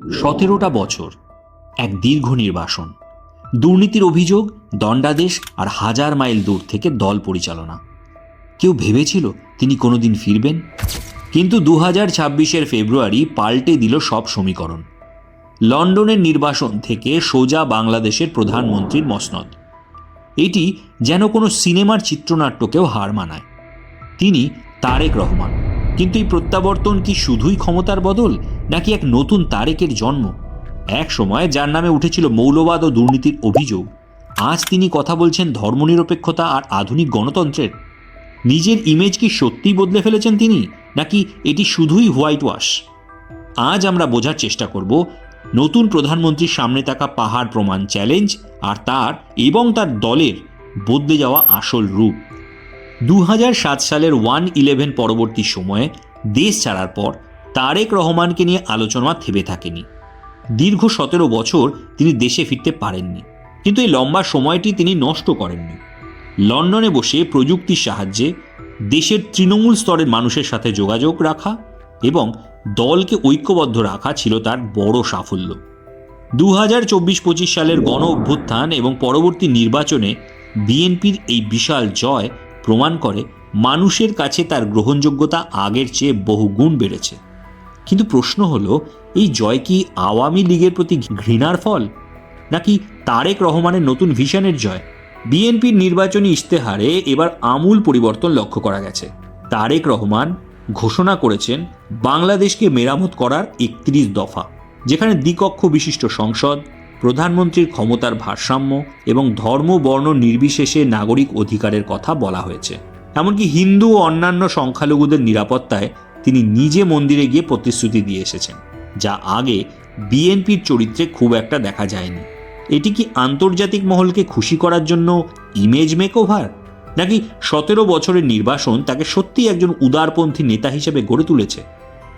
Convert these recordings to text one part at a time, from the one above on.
17টা বছর, এক দীর্ঘ নির্বাসন, দুর্নীতির অভিযোগ, দণ্ডাদেশ আর হাজার মাইল দূর থেকে দল পরিচালনা। কেউ ভেবেছিল তিনি কোনোদিন ফিরবেন? কিন্তু 2026-এর ফেব্রুয়ারি পাল্টে দিল সব সমীকরণ। লন্ডনের নির্বাসন থেকে সোজা বাংলাদেশের প্রধানমন্ত্রীর মসনদ। এটি যেন কোনো সিনেমার চিত্রনাট্যকেও হার মানায়। তিনি তারেক রহমান, কিন্তু এই প্রত্যাবর্তন কি শুধুই ক্ষমতার বদল, নাকি এক নতুন তারেকের জন্ম? এক সময় যার নামে উঠেছিল মৌলবাদ ও দুর্নীতির অভিযোগ, আজ তিনি কথা বলছেন ধর্মনিরপেক্ষতা আর আধুনিক গণতন্ত্রের। নিজের ইমেজ কি সত্যিই বদলে ফেলেছেন তিনি, নাকি এটি শুধুই হোয়াইট ওয়াশ? আজ আমরা বোঝার চেষ্টা করব নতুন প্রধানমন্ত্রীর সামনে থাকা পাহাড় প্রমাণ চ্যালেঞ্জ আর তার এবং তার দলের বদলে যাওয়া আসল রূপ। 2007 সালের 1/11 পরবর্তী সময়ে দেশ ছাড়ার পর তারেক রহমানকে নিয়ে আলোচনা থেমে থাকেনি। দীর্ঘ 17 বছর তিনি দেশে ফিরতে পারেননি, কিন্তু এই লম্বা সময়টি তিনি নষ্ট করেননি। লন্ডনে বসে প্রযুক্তির সাহায্যে দেশের তৃণমূল স্তরের মানুষের সাথে যোগাযোগ রাখা এবং দলকে ঐক্যবদ্ধ রাখা ছিল তার বড় সাফল্য। 2024-25 সালের গণ অভ্যুত্থান এবং পরবর্তী নির্বাচনে বিএনপির এই বিশাল জয় প্রমাণ করে মানুষের কাছে তার গ্রহণযোগ্যতা আগের চেয়ে বহুগুণ বেড়েছে। কিন্তু প্রশ্ন হলো, এই জয় কি আওয়ামী লীগের প্রতি ঘৃণার ফল, নাকি তারেক রহমানের নতুন ভিশনের জয়? বিএনপির নির্বাচনী ইশতেহারে এবার আমূল পরিবর্তন লক্ষ্য করা গেছে। তারেক রহমান ঘোষণা করেছেন বাংলাদেশকে মেরামত করার 31 দফা, যেখানে দ্বিকক্ষ বিশিষ্ট সংসদ, প্রধানমন্ত্রীর ক্ষমতার ভারসাম্য এবং ধর্ম বর্ণ নির্বিশেষে নাগরিক অধিকারের কথা বলা হয়েছে। এমনকি হিন্দু ও অন্যান্য সংখ্যালঘুদের নিরাপত্তায় তিনি নিজে মন্দিরে গিয়ে প্রতিশ্রুতি দিয়ে এসেছেন, যা আগে বিএনপির চরিত্রে খুব একটা দেখা যায়নি। এটি কি আন্তর্জাতিক মহলকে খুশি করার জন্য ইমেজ মেকওভার, নাকি 17 বছরের নির্বাসন তাকে সত্যিই একজন উদারপন্থী নেতা হিসেবে গড়ে তুলেছে?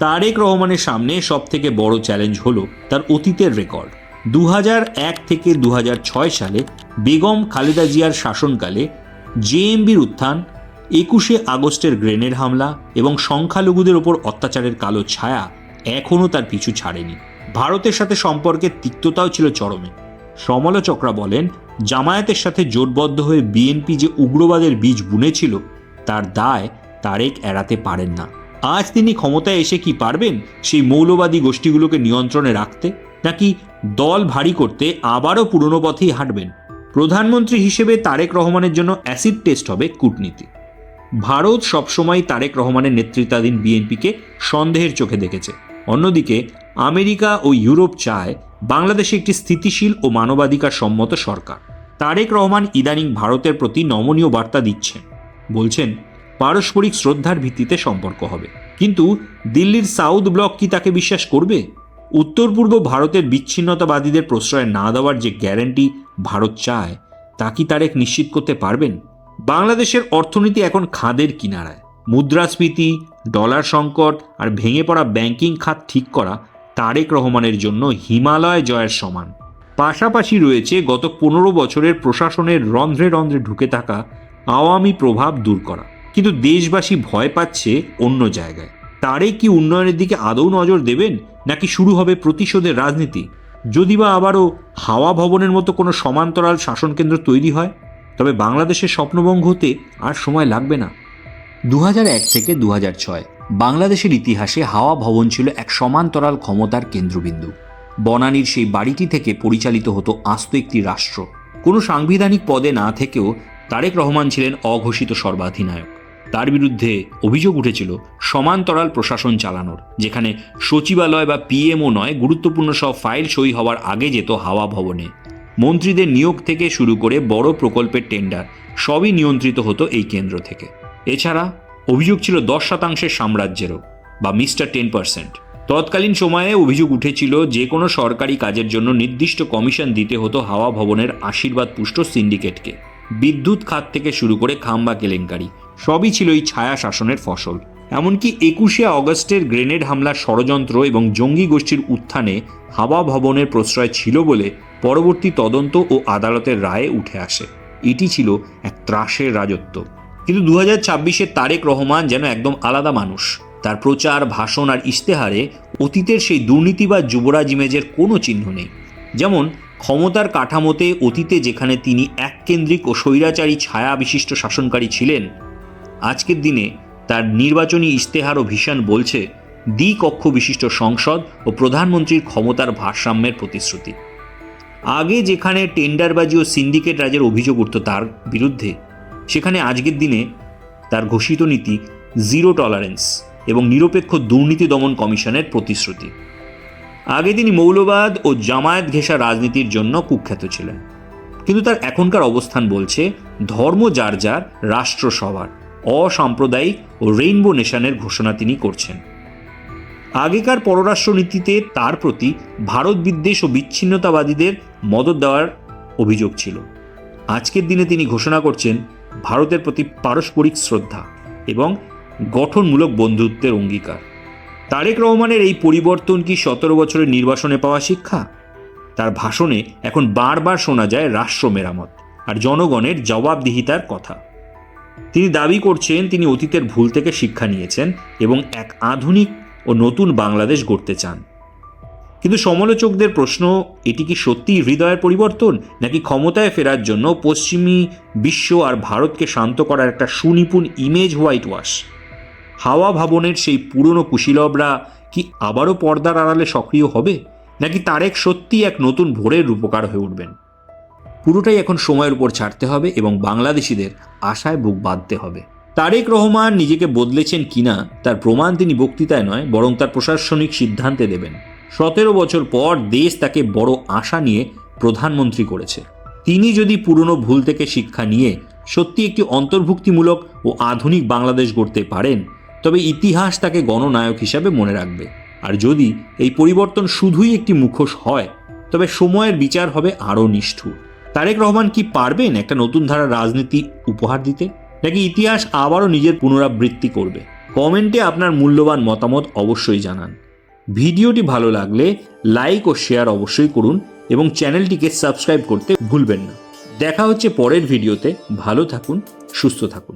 তারেক রহমানের সামনে সব থেকে বড় চ্যালেঞ্জ হলো তার অতীতের রেকর্ড। 2001 থেকে 2006 সালে বেগম খালেদা জিয়ার শাসনকালে জেএমবির উত্থান, 21শে আগস্টের গ্রেনেড হামলা এবং সংখ্যালঘুদের ওপর অত্যাচারের কালো ছায়া এখনও তার পিছু ছাড়েনি। ভারতের সাথে সম্পর্কের তিক্ততাও ছিল চরমে। সমালোচকরা বলেন, জামায়াতের সাথে জোটবদ্ধ হয়ে বিএনপি যে উগ্রবাদের বীজ বুনেছিল তার দায় তারেক এড়াতে পারেন না। আজ তিনি ক্ষমতায় এসে কি পারবেন সেই মৌলবাদী গোষ্ঠীগুলোকে নিয়ন্ত্রণে রাখতে, নাকি দল ভারী করতে আবারও পুরনো পথেই হাঁটবেন? প্রধানমন্ত্রী হিসেবে তারেক রহমানের জন্য অ্যাসিড টেস্ট হবে কূটনীতি। ভারত সবসময় তারেক রহমানের নেতৃত্বাধীন বিএনপিকে সন্দেহের চোখে দেখেছে। অন্যদিকে আমেরিকা ও ইউরোপ চায় বাংলাদেশে একটি স্থিতিশীল ও মানবাধিকার সম্মত সরকার। তারেক রহমান ইদানিং ভারতের প্রতি নমনীয় বার্তা দিচ্ছেন, বলছেন পারস্পরিক শ্রদ্ধার ভিত্তিতে সম্পর্ক হবে। কিন্তু দিল্লির সাউথ ব্লক কি তাকে বিশ্বাস করবে? উত্তর পূর্ব ভারতের বিচ্ছিন্নতাবাদীদের প্রশ্রয় না দেওয়ার যে গ্যারান্টি ভারত চায়, তা কি তারেক নিশ্চিত করতে পারবেন? বাংলাদেশের অর্থনীতি এখন খাদের কিনারায়। মুদ্রাস্ফীতি, ডলার সংকট আর ভেঙে পড়া ব্যাংকিং খাত ঠিক করা তারেক রহমানের জন্য হিমালয় জয়ের সমান। পাশাপাশি রয়েছে গত 15 বছরের প্রশাসনের রন্ধ্রে রন্ধ্রে ঢুকে থাকা আওয়ামী প্রভাব দূর করা। কিন্তু দেশবাসী ভয় পাচ্ছে অন্য জায়গায়। তারেক কি উন্নয়নের দিকে আদৌ নজর দেবেন, নাকি শুরু হবে প্রতিশোধের রাজনীতি? যদি বা আবারও হাওয়া ভবনের মতো কোনো সমান্তরাল শাসনকেন্দ্র তৈরি হয়, তবে বাংলাদেশের স্বপ্নভঙ্গ হতে আর সময় লাগবে না। 2001 থেকে 2006 বাংলাদেশের ইতিহাসে হাওয়া ভবন ছিল এক সমান্তরাল ক্ষমতার কেন্দ্রবিন্দু। বনানীর সেই বাড়িটি থেকে পরিচালিত হতো আস্ত একটি রাষ্ট্র। কোনো সাংবিধানিক পদে না থেকেও তারেক রহমান ছিলেন অঘোষিত সর্বাধিনায়ক। তার বিরুদ্ধে অভিযোগ উঠেছিল সমান্তরাল প্রশাসন চালানোর, যেখানে সচিবালয় বা পিএমও নয়, গুরুত্বপূর্ণ সব ফাইল সই হওয়ার আগে যেত হাওয়া ভবনে। মন্ত্রীদের নিয়োগ থেকে শুরু করে বড় প্রকল্পের টেন্ডার সবই নিয়ন্ত্রিত হতো এই কেন্দ্র থেকে। এছাড়া অভিযোগ ছিল 10% সাম্রাজ্যেরও, বা মিস্টার 10%। তৎকালীন সময়ে অভিযোগ উঠেছিল যে কোনো সরকারি কাজের জন্য নির্দিষ্ট কমিশন দিতে হতো হাওয়া ভবনের আশীর্বাদ পুষ্ট সিন্ডিকেটকে। বিদ্যুৎ খাত থেকে শুরু করে খাম্বা কেলেঙ্কারি সবই ছিল এই ছায়া শাসনের ফসল। এমনকি 21শে আগস্টের গ্রেনেড হামলার ষড়যন্ত্র এবং জঙ্গি গোষ্ঠীর উত্থানে হাওয়া ভবনের প্রশ্রয় ছিল বলে পরবর্তী তদন্ত ও আদালতের রায়ে উঠে আসে। এটি ছিল এক ত্রাসের রাজত্ব। কিন্তু 2026-এ তারেক রহমান যেন একদম আলাদা মানুষ। তার প্রচার, ভাষণ আর ইশতেহারে অতীতের সেই দুর্নীতিবাজ যুবরাজ ইমেজের কোনো চিহ্ন নেই। যেমন ক্ষমতার কাঠামোতে অতীতে যেখানে তিনি এককেন্দ্রিক ও স্বৈরাচারী ছায়া বিশিষ্ট শাসনকারী ছিলেন, আজকের দিনে তার নির্বাচনী ইশতেহার ও ভিশন বলছে দ্বিকক্ষ বিশিষ্ট সংসদ ও প্রধানমন্ত্রীর ক্ষমতার ভারসাম্যের প্রতিশ্রুতি। আগে যেখানে টেন্ডারবাজি ও সিন্ডিকেট রাজের অভিযোগ উঠত তার বিরুদ্ধে, সেখানে আজকের দিনে তার ঘোষিত নীতি জিরো টলারেন্স এবং নিরপেক্ষ দুর্নীতি দমন কমিশনের প্রতিশ্রুতি। আগে তিনি মৌলবাদ ও জামায়াত ঘেঁষা রাজনীতির জন্য কুখ্যাত ছিলেন, কিন্তু তার এখনকার অবস্থান বলছে ধর্ম যার যার, রাষ্ট্র সবার, অসাম্প্রদায়িক ও রেইনবো নেশনের ঘোষণা তিনি করছেন। আগেকার পররাষ্ট্রনীতিতে তার প্রতি ভারত বিদ্বেষ ও বিচ্ছিন্নতাবাদীদের মদত দেওয়ার অভিযোগ ছিল। আজকের দিনে তিনি ঘোষণা করছেন ভারতের প্রতি পারস্পরিক শ্রদ্ধা এবং গঠনমূলক বন্ধুত্বের অঙ্গীকার। তারেক রহমানের এই পরিবর্তন কি 17 বছরের নির্বাসনে পাওয়া শিক্ষা? তার ভাষণে এখন বারবার শোনা যায় রাষ্ট্র মেরামত আর জনগণের জবাবদিহিতার কথা। তিনি দাবি করছেন তিনি অতীতের ভুল থেকে শিক্ষা নিয়েছেন এবং এক আধুনিক ও নতুন বাংলাদেশ গড়তে চান। কিন্তু সমালোচকদের প্রশ্ন, এটি কি সত্যিই হৃদয়ের পরিবর্তন, নাকি ক্ষমতায় ফেরার জন্য পশ্চিমী বিশ্ব আর ভারতকে শান্ত করার একটা সুনিপুণ ইমেজ হোয়াইট ওয়াশ? হাওয়া ভবনের সেই পুরনো কুশীলবরা কি আবারও পর্দার আড়ালে সক্রিয় হবে, নাকি তারেক সত্যি এক নতুন ভোরের রূপকার হয়ে উঠবেন? পুরোটাই এখন সময়ের উপর ছাড়তে হবে এবং বাংলাদেশিদের আশায় বুক বাঁধতে হবে। তারেক রহমান নিজেকে বদলেছেন কিনা তার প্রমাণ তিনি বক্তৃতায় নয়, বরং তার প্রশাসনিক সিদ্ধান্তে দেবেন। 17 বছর পর দেশ তাকে বড় আশা নিয়ে প্রধানমন্ত্রী করেছে। তিনি যদি পুরনো ভুল থেকে শিক্ষা নিয়ে সত্যি একটি অন্তর্ভুক্তিমূলক ও আধুনিক বাংলাদেশ গড়তে পারেন, তবে ইতিহাস তাকে গণনায়ক হিসাবে মনে রাখবে। আর যদি এই পরিবর্তন শুধুই একটি মুখোশ হয়, তবে সময়ের বিচার হবে আরও নিষ্ঠুর। তারেক রহমান কি পারবেন একটা নতুন ধারার রাজনীতি উপহার দিতে, নাকি ইতিহাস আবারও নিজের পুনরাবৃত্তি করবে? কমেন্টে আপনার মূল্যবান মতামত অবশ্যই জানান। ভিডিওটি ভালো লাগলে লাইক ও শেয়ার অবশ্যই করুন এবং চ্যানেলটিকে সাবস্ক্রাইব করতে ভুলবেন না। দেখা হচ্ছে পরের ভিডিওতে। ভালো থাকুন, সুস্থ থাকুন।